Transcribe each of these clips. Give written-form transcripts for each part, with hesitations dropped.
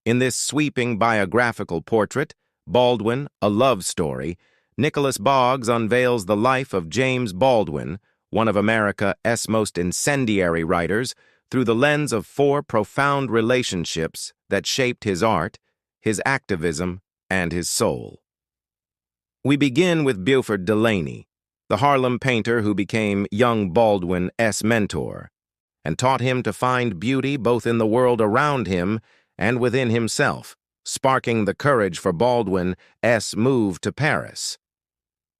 In this sweeping biographical portrait, Baldwin, a love story, Nicholas Boggs unveils the life of James Baldwin, one of America's most incendiary writers, through the lens of four profound relationships that shaped his art, his activism, and his soul. We begin with Buford Delaney, the Harlem painter who became young Baldwin's mentor, and taught him to find beauty both in the world around him and within himself, sparking the courage for Baldwin's move to Paris.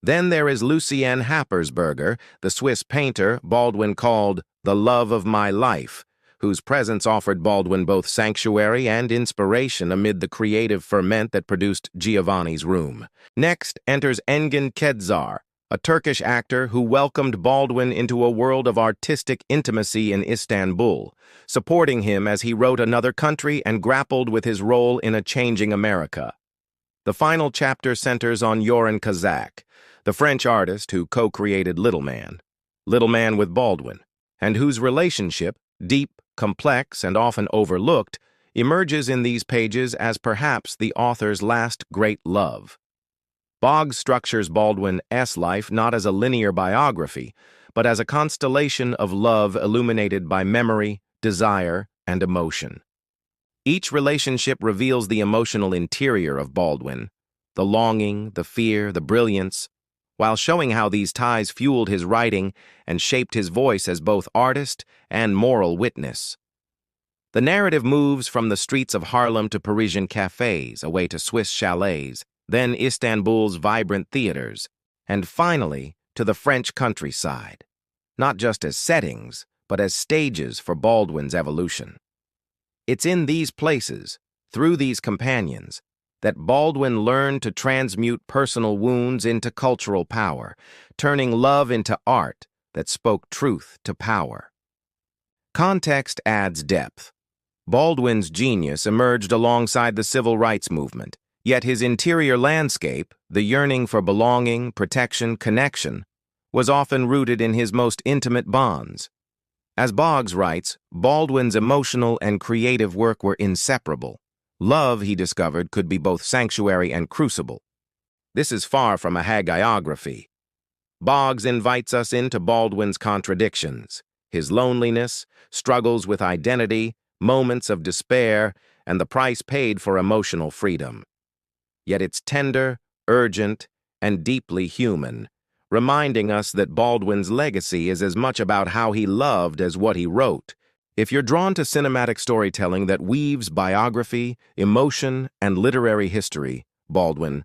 Then there is Lucien Happersberger, the Swiss painter Baldwin called the love of my life, whose presence offered Baldwin both sanctuary and inspiration amid the creative ferment that produced Giovanni's Room. Next enters Engin Kedzar, a Turkish actor who welcomed Baldwin into a world of artistic intimacy in Istanbul, supporting him as he wrote Another Country and grappled with his role in a changing America. The final chapter centers on Joran Kazak, the French artist who co-created Little Man with Baldwin, and whose relationship, deep, complex, and often overlooked, emerges in these pages as perhaps the author's last great love. Boggs structures Baldwin's life not as a linear biography, but as a constellation of love illuminated by memory, desire, and emotion. Each relationship reveals the emotional interior of Baldwin, the longing, the fear, the brilliance, while showing how these ties fueled his writing and shaped his voice as both artist and moral witness. The narrative moves from the streets of Harlem to Parisian cafes, away to Swiss chalets, then Istanbul's vibrant theaters, and finally to the French countryside, not just as settings, but as stages for Baldwin's evolution. It's in these places, through these companions, that Baldwin learned to transmute personal wounds into cultural power, turning love into art that spoke truth to power. Context adds depth. Baldwin's genius emerged alongside the civil rights movement, yet his interior landscape, the yearning for belonging, protection, connection, was often rooted in his most intimate bonds. As Boggs writes, Baldwin's emotional and creative work were inseparable. Love, he discovered, could be both sanctuary and crucible. This is far from a hagiography. Boggs invites us into Baldwin's contradictions, his loneliness, struggles with identity, moments of despair, and the price paid for emotional freedom. Yet it's tender, urgent, and deeply human, reminding us that Baldwin's legacy is as much about how he loved as what he wrote. If you're drawn to cinematic storytelling that weaves biography, emotion, and literary history, Baldwin,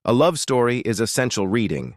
A Love Story is essential reading.